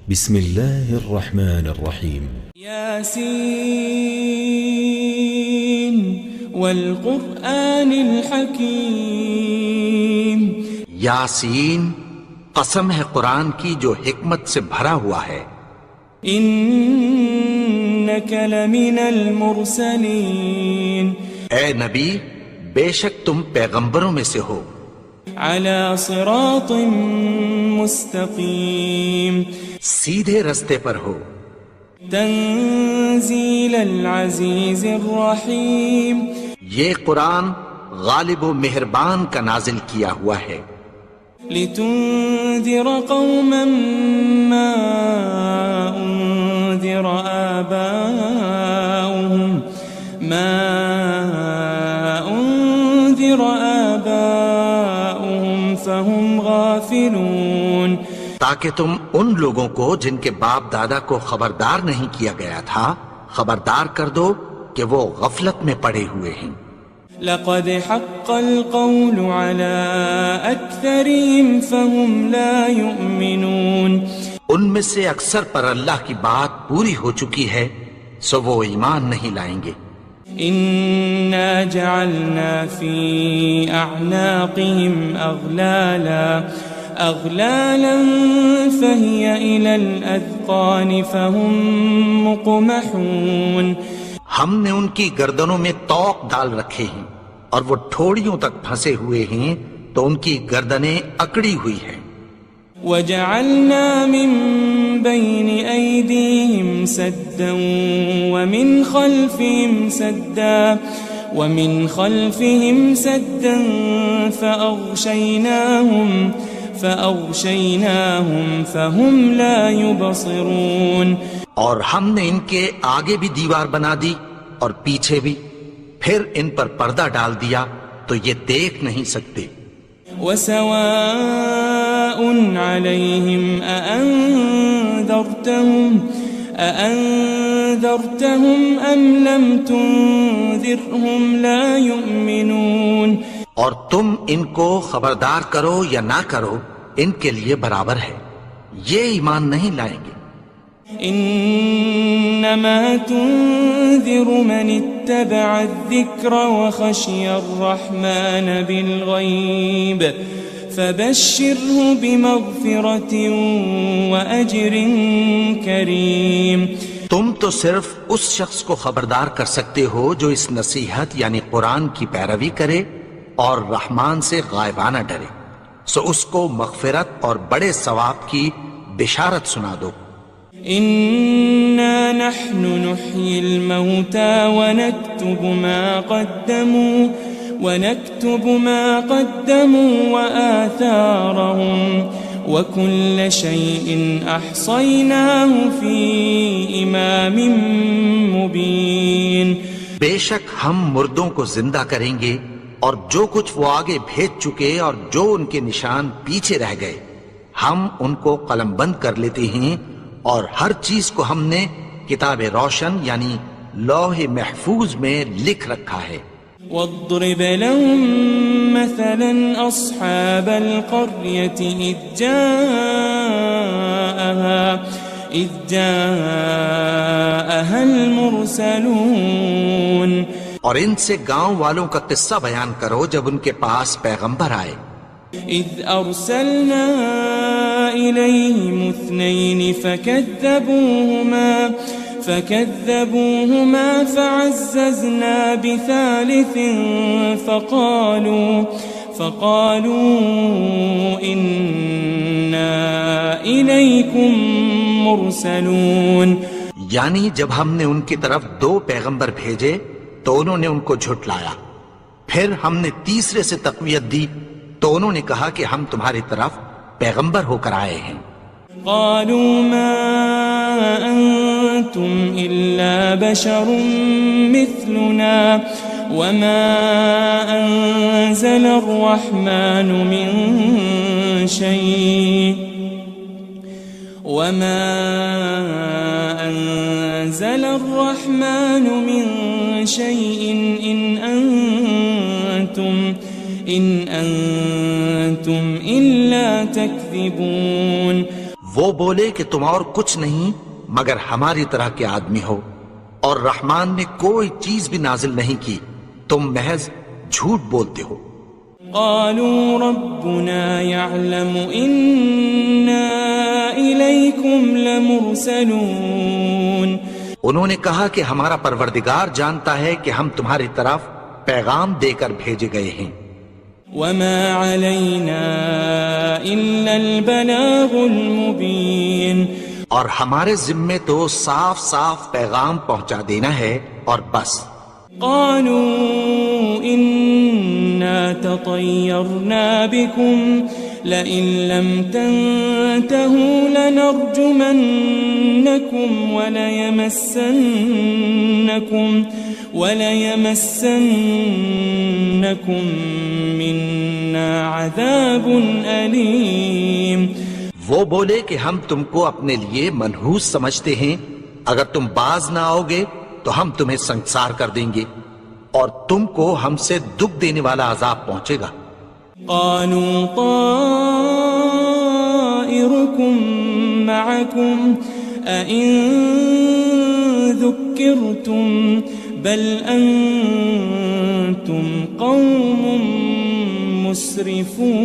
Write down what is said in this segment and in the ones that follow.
بسم الله الرحمن الرحيم ياسين والقرآن الحكيم یاسین، قسم ہے قرآن کی جو حکمت سے بھرا ہوا ہے۔ إنك لمن المرسلين اے نبی، بے شک تم پیغمبروں میں سے ہو، على صراط مستقيم سیدھے رستے پر ہو۔ تنزيل العزيز الرحيم یہ قرآن غالب و مہربان کا نازل کیا ہوا ہے، لتنذر قوما ما أنذر آباؤهم فهم غافلون، تاکہ تم ان لوگوں کو جن کے باپ دادا کو خبردار نہیں کیا گیا تھا خبردار کر دو کہ وہ غفلت میں پڑے ہوئے ہیں۔ لقد حق القول على أكثرهم فهم لا يؤمنون، ان میں سے اکثر پر اللہ کی بات پوری ہو چکی ہے سو وہ ایمان نہیں لائیں گے۔ إنا جعلنا في أعناقهم أغلالا فهي إلى الأذقان فهم مقمحون، ہم نے ان کی گردنوں میں طوق ڈال رکھے ہیں اور وہ ٹھوڑیوں تک پھنسے ہوئے ہیں تو ان کی گردنیں اکڑی ہوئی ہیں۔ وجعلنا من بين أيديهم سدا ومن خلفهم سدا فأغشيناهم فهم لا يبصرون، اور ہم نے ان کے آگے بھی دیوار بنا دی اور پیچھے بھی، پھر ان پر پردہ ڈال دیا تو یہ دیکھ نہیں سکتے۔ وسواء عليهم أأنذرتهم أم لم تنذرهم لا يؤمنون، اور تم ان کو خبردار کرو یا نہ کرو ان کے لیے برابر ہے، یہ ایمان نہیں لائیں گے۔ إنما تنذر من اتبع الذكر وخشي الرحمن بالغيب فبشره بمغفرة وأجر كريم، تم تو صرف اس شخص کو خبردار کر سکتے ہو جو اس نصیحت یعنی قرآن کی پیروی کرے اور رحمان سے غائبانہ ڈرے، سو اس کو مغفرت اور بڑے ثواب کی بشارت سنا دو۔ إنا نحن نحيي الموتى ونكتب ما قدموا وآثارهم وكل شيء أحصيناه في إمام مبين، بے شک ہم مردوں کو زندہ کریں گے اور جو کچھ وہ آگے بھیج چکے اور جو ان کے نشان پیچھے رہ گئے ہم ان کو قلم بند کر لیتے ہیں، اور ہر چیز کو ہم نے کتاب روشن یعنی لوح محفوظ میں لکھ رکھا ہے۔ واضرب لهم مثلا أصحاب القرية إذ جاءها المرسلون، اور ان سے گاؤں والوں کا قصہ بیان کرو جب ان کے پاس پیغمبر آئے۔ إذ أرسلنا إليهم 2 فكذبوهما فعززنا بثالث فقالوا إنا إليكم مرسلون، یعنی جب ہم نے ان کی طرف 2 پیغمبر بھیجے تو انہوں نے ان کو جھٹلایا، پھر ہم نے تیسرے سے تقویت دی تو انہوں نے کہا کہ ہم تمہاری طرف پیغمبر ہو کر آئے ہیں۔ قالوا ما أنتم إلا بشر مثلنا وما أنزل الرحمن من شيء إن أنتم إلا تكذبون، وہ بولے کہ تم اور کچھ نہیں مگر ہماری طرح کے آدمی ہو، اور رحمان نے کوئی چیز بھی نازل نہیں کی، تم محض جھوٹ بولتے ہو۔ قالوا ربنا يعلم إنا إليكم لمرسلون، انہوں نے کہا کہ ہمارا پروردگار جانتا ہے کہ ہم تمہاری طرف پیغام دے کر بھیجے گئے ہیں۔ وما علينا إلا البلاغ المبين، اور ہمارے ذمے تو صاف صاف پیغام پہنچا دینا ہے اور بس۔ قالوا إنا تطيرنا بكم لئن لم تنتهوا لنرجمنكم وليمسنكم منا عذاب أليم۔ وہ بولے کہ ہم تم کو اپنے لیے منحوس سمجھتے ہیں، اگر تم باز نہ آؤ گے تو ہم تمہیں سنسار کر دیں گے اور تم کو ہم سے دکھ دینے والا عذاب پہنچے گا۔ قالوا طائركم معكم أئن ذكرتم بل أنتم قوم مسرفون۔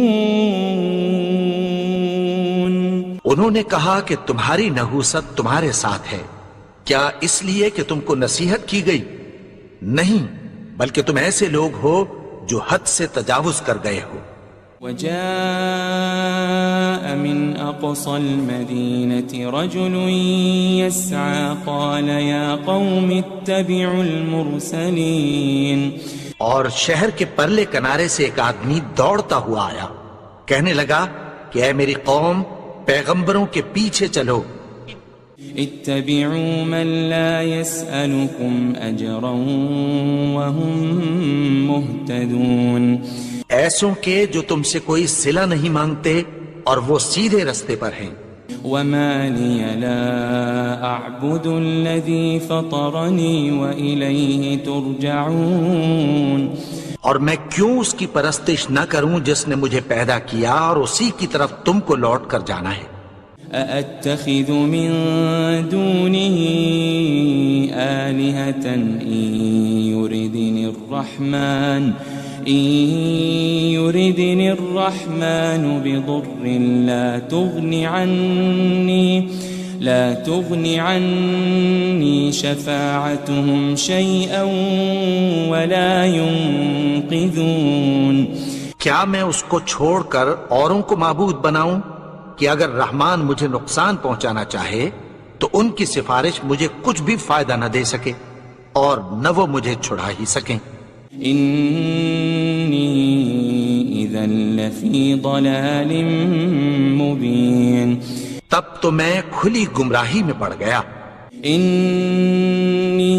انہوں نے کہا کہ تمہاری نحوست تمہارے ساتھ ہے، کیا اس لیے کہ تم کو نصیحت کی گئی؟ نہیں، بلکہ تم ایسے لوگ ہو جو حد سے تجاوز کر گئے ہو۔ وجاء من أقصى المدينة رجل يسعى قال يا قوم اتبعوا المرسلين۔ اور شہر کے پرلے کنارے سے ایک آدمی دوڑتا ہوا آیا، کہنے لگا کہ اے میری قوم، پیغمبروں کے پیچھے چلو۔ اتبعوا من لا يسألكم أجرا وهم مهتدون، ایسوں کے جو تم سے کوئی صلہ نہیں مانگتے اور وہ سیدھے رستے پر ہیں۔ وما لي لا أعبد الذي فطرني وإليه ترجعون، اور میں کیوں اس کی پرستش نہ کروں جس نے مجھے پیدا کیا اور اسی کی طرف تم کو لوٹ کر جانا ہے۔ أأتخذ من دونه آلهة إن يردني الرحمن بضر لا تغن عني شفاعتهم شيئا ولا ينقذون۔ کیا میں اس کو چھوڑ کر اوروں کو معبود بناؤں کہ اگر رحمان مجھے نقصان پہنچانا چاہے تو ان کی سفارش مجھے کچھ بھی فائدہ نہ دے سکے اور نہ وہ مجھے چھڑا ہی سکیں۔ إني إذا لفي ضلال مبين، تب تو میں کھلی گمراہی میں پڑ گیا۔ إني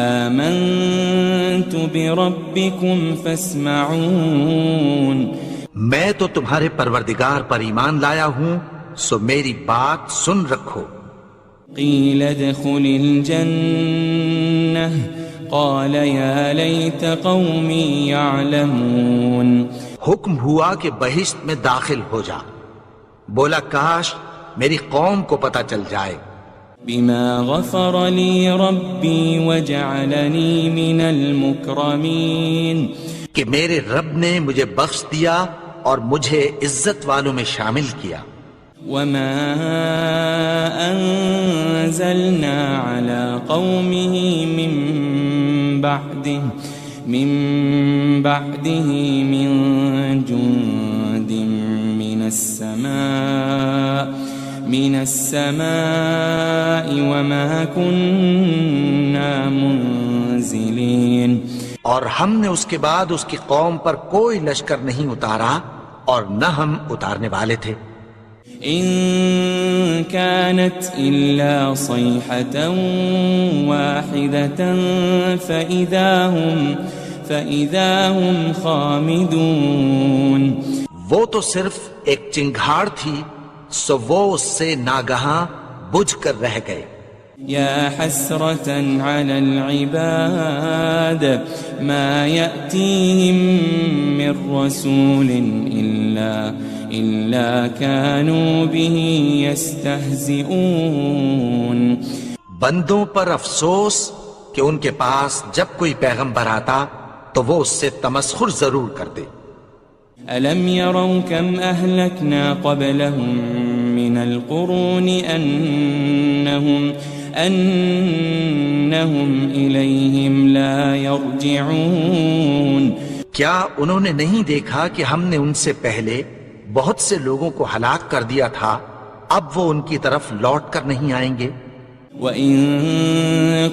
آمنت بربكم فاسمعون، میں تو تمہارے پروردگار پر ایمان لایا ہوں، سو میری بات سن رکھو۔ قيل ادخل الجنة قال يا ليت قومي يعلمون، حکم ہوا کہ بہشت میں داخل ہو جا، بولا کاش میری قوم کو پتہ چل جائے۔ بما غفر لي ربي وجعلني من المكرمين، کہ میرے رب نے مجھے بخش دیا اور مجھے عزت والوں میں شامل کیا۔ وما أنزلنا على قومه من بعده من جند من السماء وما كنا منزلين، اور ہم نے اس کے بعد اس کی قوم پر کوئی لشکر نہیں اتارا اور نہ ہم اتارنے والے تھے۔ إن كانت إلا صيحة واحدة فإذا هم خامدون، وہ تو صرف ایک چنگھاڑ تھی، سو وہ اس سے ناگہاں بجھ کر رہ گئے۔ يا حسرة على العباد ما يأتيهم من رسول إلا كانوا به يستهزئون بندوں پر افسوس کہ ان کے پاس جب کوئی پیغمبر آتا تو وہ اس سے تمسخر ضرور کرتے. ألم يروا كم أهلكنا قبلهم من القرون أنهم إليهم لا يرجعون. کیا انہوں نے نہیں دیکھا کہ ہم نے ان سے پہلے بہت سے لوگوں کو ہلاک کر دیا تھا، اب وہ ان کی طرف لوٹ کر نہیں آئیں گے؟ وَإِن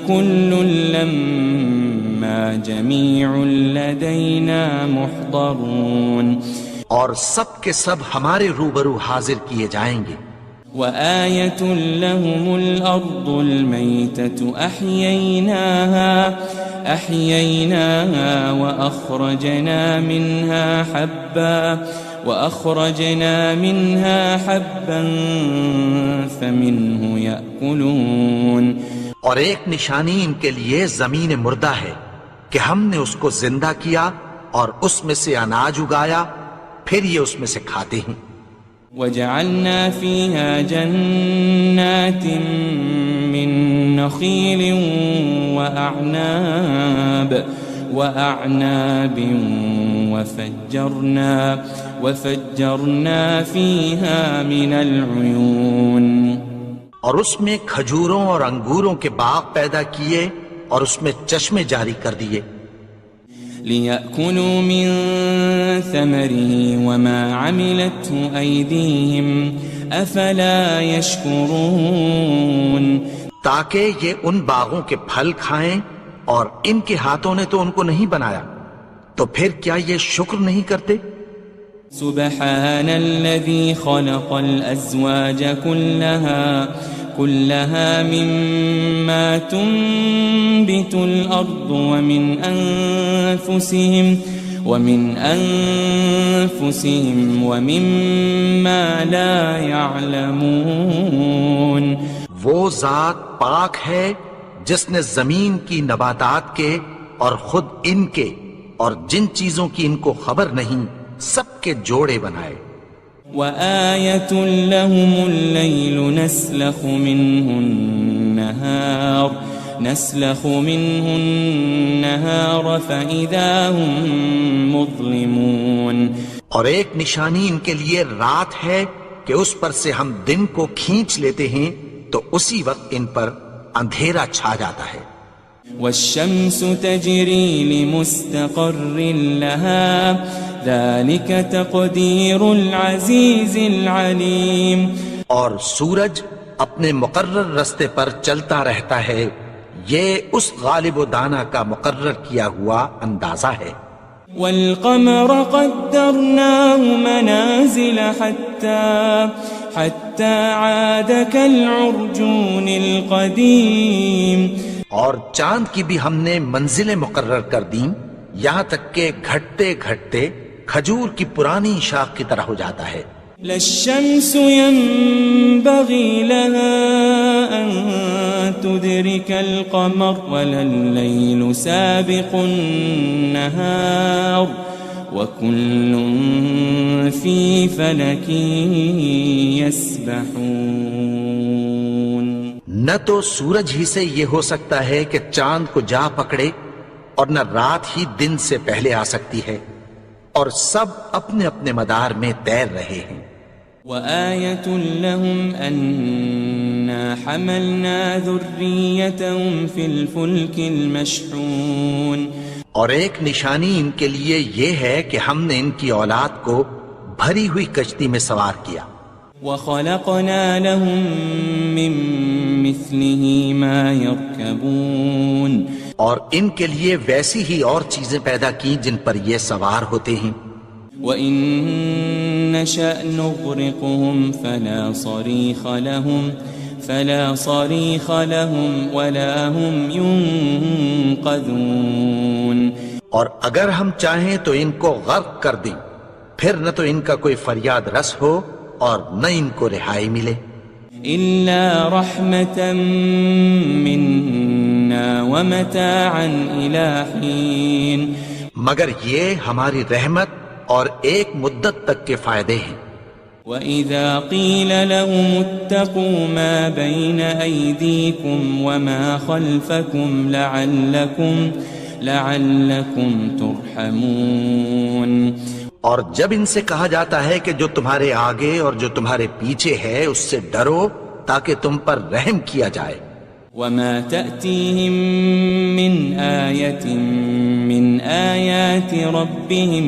كُلٌّ لَمَّا جَمِيعٌ لَدَيْنَا مُحْضَرُونَ. اور سب کے سب ہمارے روبرو حاضر کیے جائیں گے. وَآيَةٌ لَهُمُ الْأَرْضُ الْمَيْتَةُ أَحْيَيْنَاهَا وَأَخْرَجْنَا مِنْهَا حَبًّا فَمِنْهُ يَأْكُلُونَ. اور ایک نشانی ان کے لیے زمین مردہ ہے کہ ہم نے اس کو زندہ کیا اور اس میں سے اناج اگایا، پھر یہ اس میں سے کھاتے ہیں. وَجَعَلْنَا فِيهَا جَنَّاتٍ مِّن نَخِيلٍ وَأَعْنَابٍ وَفَجَّرْنَا فِيهَا مِنَ الْعُيُونِ. اور اس میں کھجوروں اور انگوروں کے باغ پیدا کیے اور اس میں چشمے جاری کر دیے. لِيَأْكُلُوا مِن ثَمَرِهِ وَمَا عَمِلَتْهُ أَيْدِيهِمْ أَفَلَا يَشْكُرُونَ. تاکہ یہ ان باغوں کے پھل کھائیں اور ان کے ہاتھوں نے تو ان کو نہیں بنایا، تو پھر کیا یہ شکر نہیں کرتے؟ سبحان الذي خلق الأزواج كلها مما تنبت الأرض ومن أنفسهم ومما لا يعلمون. وہ ذات پاک ہے جس نے زمین کی نباتات کے اور خود ان کے اور جن چیزوں کی ان کو خبر نہیں سب کے جوڑے بنائے. وَآيَةٌ لَهُمُ اللَّيْلُ نَسْلَخُ مِنْهُ النَّهَارَ فَإِذَا هُمْ مُظْلِمُونَ. اور ایک نشانی ان کے لیے رات ہے کہ اس پر سے ہم دن کو کھینچ لیتے ہیں تو اسی وقت ان پر اندھیرا چھا جاتا ہے. وَالشَّمْسُ تَجْرِي لِمُسْتَقَرٍّ لَهَا ذَلِكَ تَقْدِيرُ الْعَزِيزِ الْعَلِيمِ. اور سورج اپنے مقرر رستے پر چلتا رہتا ہے، یہ اس غالب و دانا کا مقرر کیا ہوا اندازہ ہے. وَالْقَمَرَ قَدَّرْنَاهُ مَنَازِلَ حَتَّى عَادَ كَالْعُرْجُونِ الْقَدِيمِ. اور چاند کی بھی ہم نے منزلیں مقرر کر دیں، یہاں تک کہ گھٹتے گھٹتے کھجور کی پرانی شاخ کی طرح ہو جاتا ہے. لَلشَّمْسُ يَنبَغِي لَهَا أَن تُدْرِكَ الْقَمَرَ وَلَلَّيْلُ سَابِقُ النَّهَارِ وَكُلٌّ فِي فَلَكٍ يَسْبَحُونَ. نہ تو سورج ہی سے یہ ہو سکتا ہے کہ چاند کو جا پکڑے، اور نہ رات ہی دن سے پہلے آ سکتی ہے، اور سب اپنے اپنے مدار میں تیر رہے ہیں. وَآيَةٌ لَهُمْ أَنَّا حَمَلْنَا ذُرِّيَّتَهُمْ فِي الْفُلْكِ الْمَشْحُونِ. اور ایک نشانی ان کے لیے یہ ہے کہ ہم نے ان کی اولاد کو بھری ہوئی کشتی میں سوار کیا. وَخَلَقْنَا لَهُم مِّن مِّثْلِهِ مَا يَرْكَبُونَ. اور ان کے لیے ویسی ہی اور چیزیں پیدا کی جن پر یہ سوار ہوتے ہیں. وَإِن نَّشَأْ نُغْرِقْهُمْ فَلَا صَرِيخَ لَهُمْ وَلَا هُمْ يُنقَذُونَ. اور اگر ہم چاہیں تو ان کو غرق کر دیں، پھر نہ تو ان کا کوئی فریاد رس ہو اور نہ ان کو رہائی ملے. إِلَّا رَحْمَةً مِّنَّا وَمَتَاعًا إِلَىٰ حِينٍ. مگر یہ ہماری رحمت اور ایک مدت تک کے فائدے ہیں. وَإِذَا قِيلَ لَهُمُ اتَّقُوا مَا بَيْنَ أَيْدِيكُمْ وَمَا خَلْفَكُمْ لَعَلَّكُمْ تُرْحَمُونَ اور جب ان سے کہا جاتا ہے کہ جو تمہارے آگے اور جو تمہارے پیچھے ہے اس سے ڈرو تاکہ تم پر رحم کیا جائے. وَمَا تَأْتِيهِم مِّنْ آيَةٍ مِّنْ آيَاتِ رَبِّهِمْ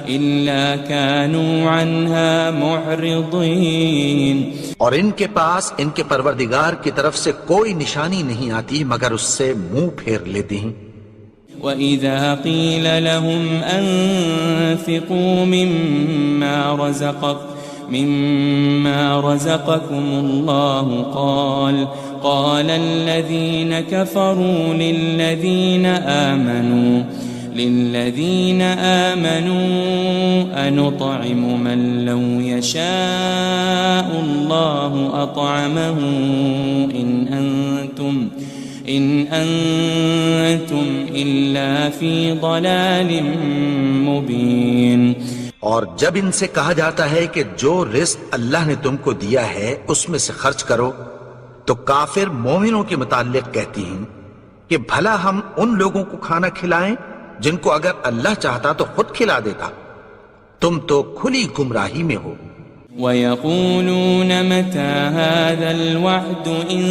إِلَّا كَانُوا عَنْهَا مُعْرِضِينَ. اور ان کے پاس ان کے پروردگار کی طرف سے کوئی نشانی نہیں آتی مگر اس سے منہ پھیر لیتے ہیں. وَإِذَا قِيلَ لَهُمْ أَنفِقُوا مِمَّا رَزَقَكُمُ اللَّهُ قَالَ الَّذِينَ كَفَرُوا لِلَّذِينَ آمَنُوا أَنُطْعِمُ مَن لَّوْ يَشَاءُ اللَّهُ أَطْعَمَهُ إِنْ أَنْتُمْ إِلَّا فِي ضَلَالٍ مُبِينٍ. اور جب ان سے کہا جاتا ہے کہ جو رزق اللہ نے تم کو دیا ہے اس میں سے خرچ کرو تو کافر مومنوں کے متعلق کہتی ہیں کہ بھلا ہم ان لوگوں کو کھانا کھلائیں جن کو اگر اللہ چاہتا تو خود کھلا دیتا. تم تو کھلی گمراہی میں ہو. وَيَقُولُونَ مَتَى هَذَا الْوَعْدُ إِن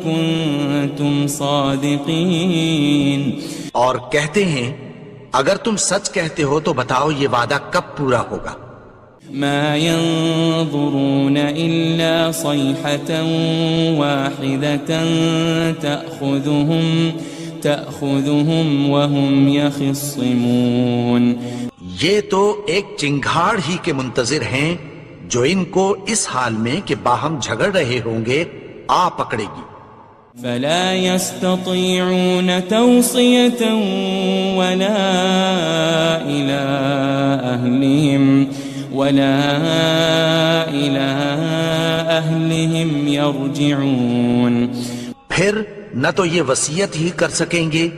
كُنتُمْ صَادِقِينَ. اور کہتے ہیں اگر تم سچ کہتے ہو تو بتاؤ یہ وعدہ کب پورا ہوگا. مَا يَنظُرُونَ إِلَّا صَيْحَةً وَاحِدَةً تَأْخُذُهُمْ وَهُمْ يَخِصِّمُونَ. یہ تو ایک چنگھاڑ ہی کے منتظر ہیں جو ان کو اس حال میں کہ باہم جھگڑ رہے ہوں گے آ پکڑے گی. فَلَا يَسْتَطِيعُونَ تَوْصِيَةً وَلَا إِلَىٰ أَهْلِهِمْ يَرْجِعُونَ. پھر نہ تو یہ وصیت ہی کر سکیں گے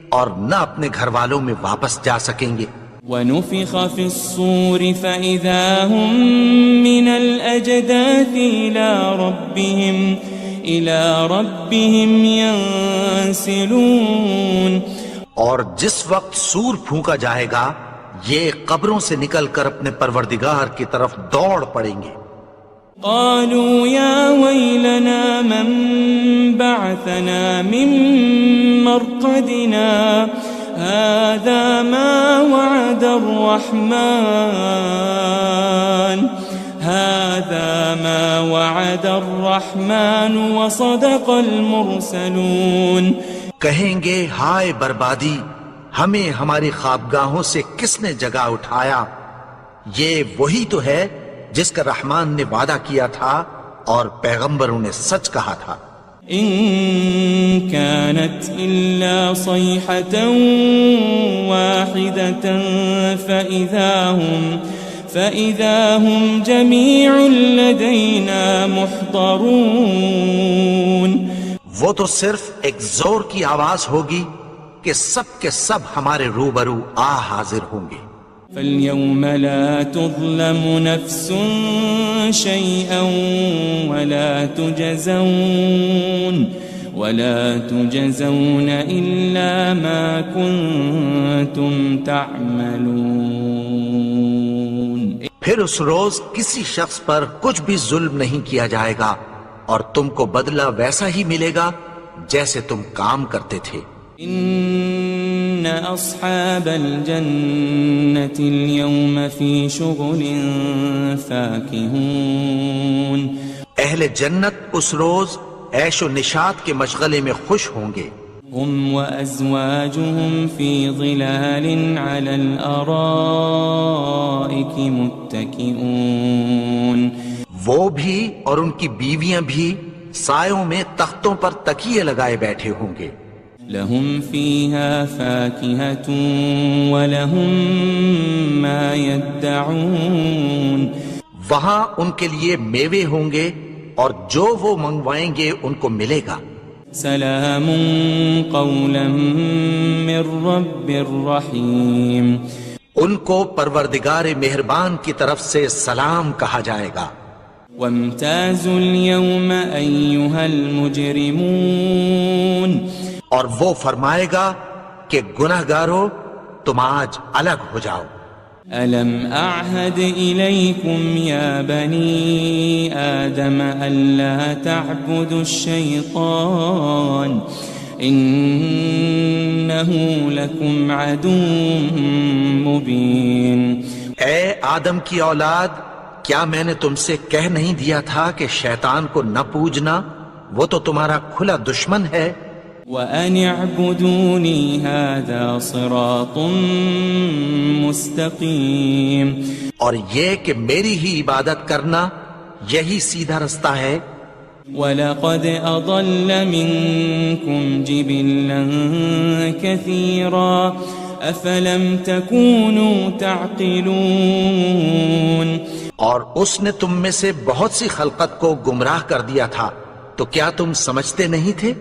اور نہ اپنے گھر والوں میں واپس جا سکیں گے. وَنُفِخَ فِي الصُّورِ فَإِذَا هُم مِّنَ الْأَجْدَاثِ إِلَىٰ رَبِّهِمْ يَنسِلُونَ. اور جس وقت سور پھونکا جائے گا یہ قبروں سے نکل کر اپنے پروردگار کی طرف دوڑ پڑیں گے. قالوا يا ويلنا من بعثنا من مرقدنا هذا ما وعد الرحمن وصدق المرسلون. کہیں گے ہائے بربادی، ہمیں ہماری خوابگاہوں سے کس نے جگا اٹھایا. یہ وہی تو ہے جس کا رحمان نے وعدہ کیا تھا اور پیغمبروں نے سچ کہا تھا. إن كانت إلا صيحة واحدة فإذا هم جميع لدينا محضرون. وہ تو صرف ایک زور کی آواز ہوگی کہ سب کے سب ہمارے روبرو آ حاضر ہوں گے. فَالْيَوْمَ لَا تُظْلَمُ نَفْسٌ شَيْئًا وَلَا تُجَزَوْنَ إِلَّا مَا كُنتُمْ تَعْمَلُونَ. پھر اس روز کسی شخص پر کچھ بھی ظلم نہیں کیا جائے گا اور تم کو بدلہ ویسا ہی ملے گا جیسے تم کام کرتے تھے. إن أصحاب الجنة اليوم في شغل فاكهون. اہل جنت اس روز عیش و نشاط کے مشغلے میں خوش ہوں گے. هم وأزواجهم في ظلال على الأرائك متكئون. وہ بھی اور ان کی بیویاں بھی سایوں میں تختوں پر تکیے لگائے بیٹھے ہوں گے. لهم فيها فاكهة ولهم ما يدعون. وہاں ان کے لیے میوے ہوں گے اور جو وہ منگوائیں گے ان کو ملے گا. سلام قولا من رب رحیم. ان کو پروردگار مہربان کی طرف سے سلام کہا جائے گا. وامتازوا اليوم أيها المجرمون اور وہ فرمائے گا کہ گناہگارو تم آج الگ ہو جاؤ. ألم أعهد إليكم يا بني آدم ألا تعبدوا الشيطان إنه لكم عدو مبين. اے آدم کی اولاد، کیا میں نے تم سے کہہ نہیں دیا تھا کہ شیطان کو نہ پوجنا، وہ تو تمہارا کھلا دشمن ہے. وَأَنِ اعْبُدُونِي هَذَا صِرَاطٌ مُسْتَقِيمٌ. اور یہ کہ میری ہی عبادت کرنا یہی سیدھا رستہ ہے. وَلَقَدْ أَضَلَّ مِنْكُمْ جِبِلًّا كَثِيرًا أَفَلَمْ تَكُونُوا تَعْقِلُونَ. اور اس نے تم میں سے بہت سی خلقت کو گمراہ کر دیا تھا، تو کیا تم سمجھتے نہیں تھے؟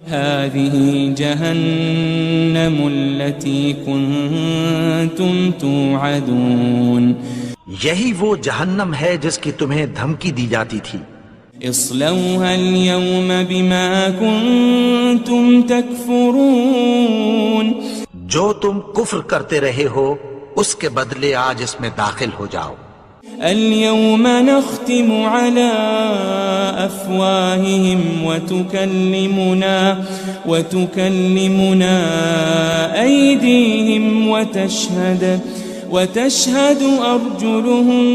هذه جهنم التي كنتم توعدون. یہی وہ جہنم ہے جس کی تمہیں دھمکی دی جاتی تھی. اصلوها اليوم بما كنتم تكفرون. جو تم کفر کرتے رہے ہو اس کے بدلے آج اس میں داخل ہو جاؤ. اليوم نختم على أفواههم وتكلمنا أيديهم وتشهد أرجلهم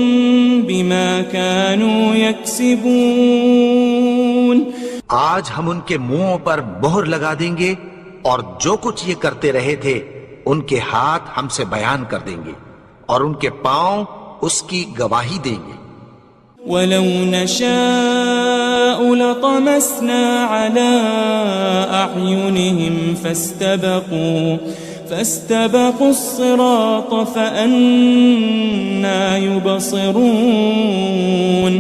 بما كانوا يكسبون. آج ہم ان کے منہوں پر مہر لگا دیں گے اور جو کچھ یہ کرتے رہے تھے ان کے ہاتھ ہم سے بیان کر دیں گے اور ان کے پاؤں اس کی گواہی دیں گے. وَلَوْ نَشَاءُ لَطَمَسْنَا عَلَىٰ أَعْيُنِهِمْ فَاسْتَبَقُوا الصِّرَاطَ فَأَنَّىٰ يُبْصِرُونَ.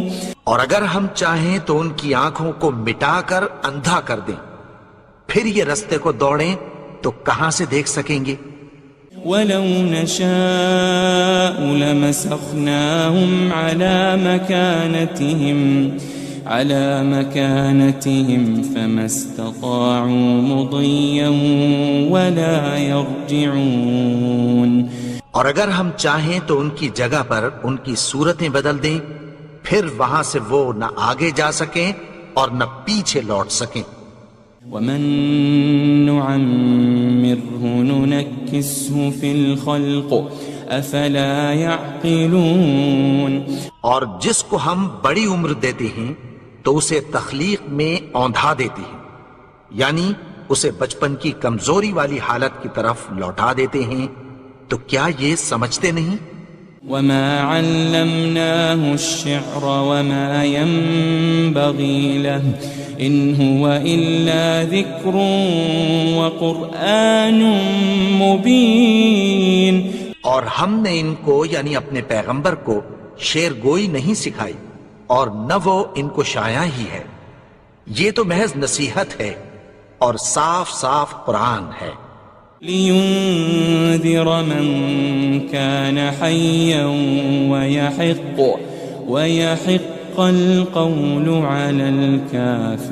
اور اگر ہم چاہیں تو ان کی آنکھوں کو مٹا کر اندھا کر دیں، پھر یہ رستے کو دوڑیں تو کہاں سے دیکھ سکیں گے. وَلَوْ نَشَاءُ لَمَسَخْنَاهُمْ عَلَى مَكَانَتِهِمْ فَمَا اسْتَطَاعُوا مُضِيًّا وَلَا يَرْجِعُونَ. اور اگر ہم چاہیں تو ان کی جگہ پر ان کی صورتیں بدل دیں، پھر وہاں سے وہ نہ آگے جا سکیں اور نہ پیچھے لوٹ سکیں. وَمَن نُعَمِّرْهُ نُنَكِّسْهُ فِي الْخَلْقِ أَفَلَا يَعْقِلُونَ. اور جس کو ہم بڑی عمر دیتے ہیں تو اسے تخلیق میں اوندھا دیتے ہیں، یعنی اسے بچپن کی کمزوری والی حالت کی طرف لوٹا دیتے ہیں. تو کیا یہ سمجھتے نہیں؟ وَمَا عَلَّمْنَاهُ الشِّعْرَ وَمَا يَنبَغِي لَهُ إِنْ هُوَ إِلَّا ذِكْرٌ وَقُرْآنٌ مُبِينٌ. اور ہم نے ان کو یعنی اپنے پیغمبر کو شعر گوئی نہیں سکھائی اور نہ وہ ان کو شایع ہی ہے، یہ تو محض نصیحت ہے اور صاف صاف قرآن ہے. لِيُنذِرَ مَن كَانَ حَيًّا وَيَحِقَّ الْقَوْلُ عَلَى الْكَافِرِينَ.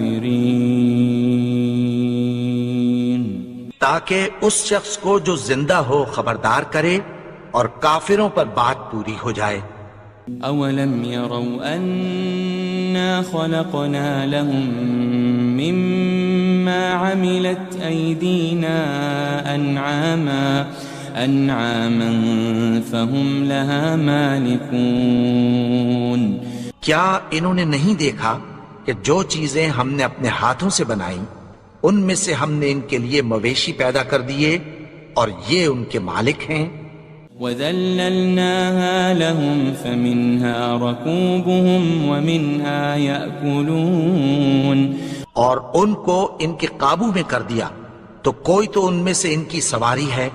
تاکہ اس شخص کو جو زندہ ہو خبردار کرے اور کافروں پر بات پوری ہو جائے. أَوَلَمْ يَرَوْا أَنَّا خَلَقْنَا لَهُم مِّمَّا عَمِلَتْ أَيْدِينَا أَنْعَامًا فَهُمْ لَهَا مَالِكُونَ. کیا انہوں نے نہیں دیکھا کہ جو چیزیں ہم نے اپنے ہاتھوں سے بنائیں ان میں سے ہم نے ان کے لیے مویشی پیدا کر دیے اور یہ ان کے مالک ہیں. وَذَلَّلْنَاهَا لَهُمْ فَمِنْهَا رَكُوبُهُمْ وَمِنْهَا يَأْكُلُونَ. اور ان کو ان کے قابو میں کر دیا تو کوئی تو ان میں سے ان کی سواری ہے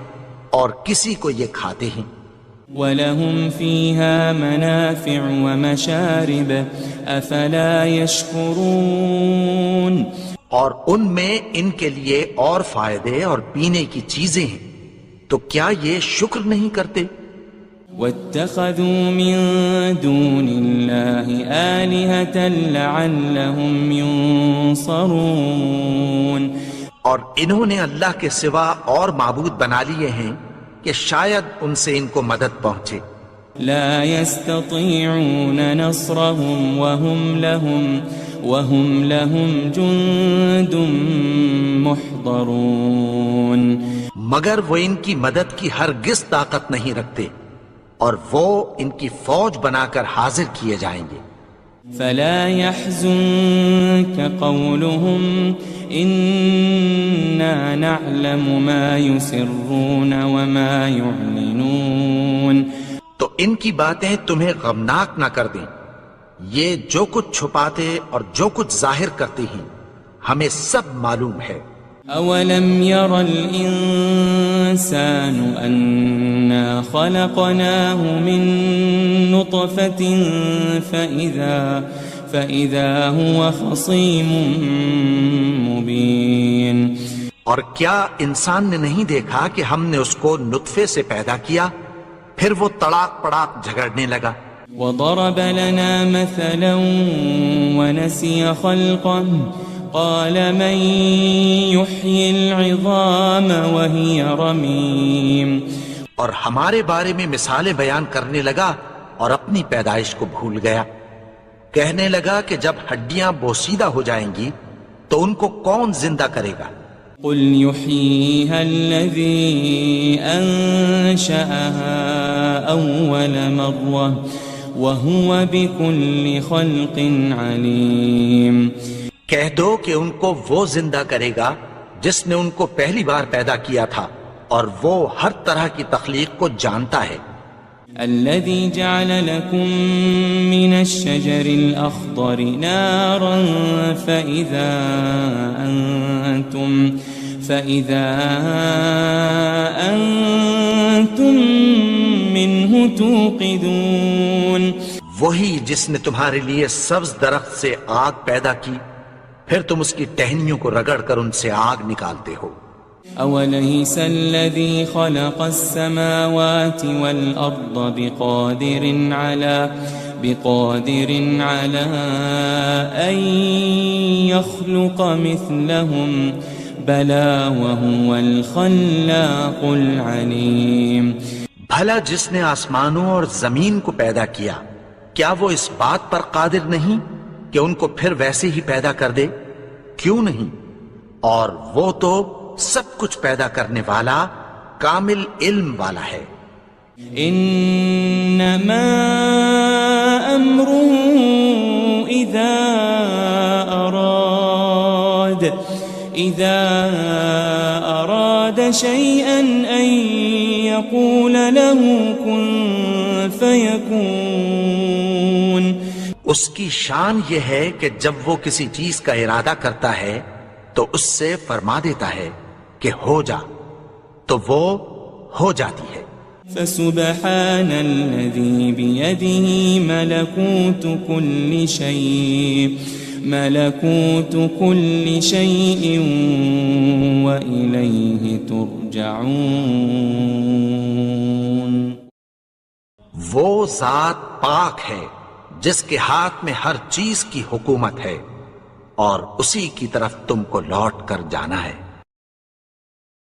اور کسی کو یہ کھاتے ہیں. وَلَهُمْ فِيهَا مَنَافِعُ وَمَشَارِبُ أَفَلَا يَشْكُرُونَ. اور ان میں ان کے لیے اور فائدے اور پینے کی چیزیں ہیں، تو کیا یہ شکر نہیں کرتے؟ واتخذوا من دون الله آلهة لعلهم ينصرون. اور انہوں نے اللہ کے سوا اور معبود بنا لیے ہیں کہ شاید ان سے ان کو مدد پہنچے. لا يستطيعون نصرهم وهم لهم جند محضرون. مگر وہ ان کی مدد کی ہرگز طاقت نہیں رکھتے اور وہ ان کی فوج بنا کر حاضر کیے جائیں گے. فلا يحزنك قولهم إنا نعلم ما يسرون وما يعلنون. تو ان کی باتیں تمہیں غمناک نہ کر دیں. یہ جو کچھ چھپاتے اور جو کچھ ظاہر کرتے ہیں ہمیں سب معلوم ہے. أولم ير الإنسان أنا خلقناه من نطفة فإذا هو خصيم مبين. اور کیا انسان نے نہیں دیکھا کہ ہم نے اس کو نطفے سے پیدا کیا پھر وہ تڑاک پڑاک جھگڑنے لگا. وضرب لنا مثلا ونسي خلقه قال من يحيي العظام وهي رميم. اور ہمارے بارے میں مثالیں بیان کرنے لگا اور اپنی پیدائش کو بھول گیا. کہنے لگا کہ جب ہڈیاں بوسیدہ ہو جائیں گی تو ان کو کون زندہ کرے گا. قل يحييها الذي أنشأها أول مرة وهو بكل خلق عليم. کہہ دو کہ ان کو وہ زندہ کرے گا جس نے ان کو پہلی بار پیدا کیا تھا اور وہ ہر طرح کی تخلیق کو جانتا ہے. الذي جعل لكم من الشجر الأخضر نارا فإذا أنتم منه توقدون. وہی جس نے تمہارے لیے سبز درخت سے آگ پیدا کی پھر تم اس کی ٹہنیوں کو رگڑ کر ان سے آگ نکالتے ہو. أوليس الذي خلق السماوات والأرض بقادر على أن يخلق مثلهم بلى وهو الخلاق العليم. بھلا جس نے آسمانوں اور زمین کو پیدا کیا کیا وہ اس بات پر قادر نہیں کہ ان کو پھر ویسے ہی پیدا کر دے؟ کیوں نہیں؟ اور وہ تو سب کچھ پیدا کرنے والا کامل علم والا ہے. انما امره اذا اراد شيئا ان يقول له كن فيكون. اس کی شان یہ ہے کہ جب وہ کسی چیز کا ارادہ کرتا ہے تو اس سے فرما دیتا ہے کہ ہو جا تو وہ ہو جاتی ہے. فسبحان الذي بيده ملكوت كل شيء وإليه ترجعون. وہ ذات پاک ہے جس کے ہاتھ میں ہر چیز کی حکومت ہے اور اسی کی طرف تم کو لوٹ کر جانا ہے.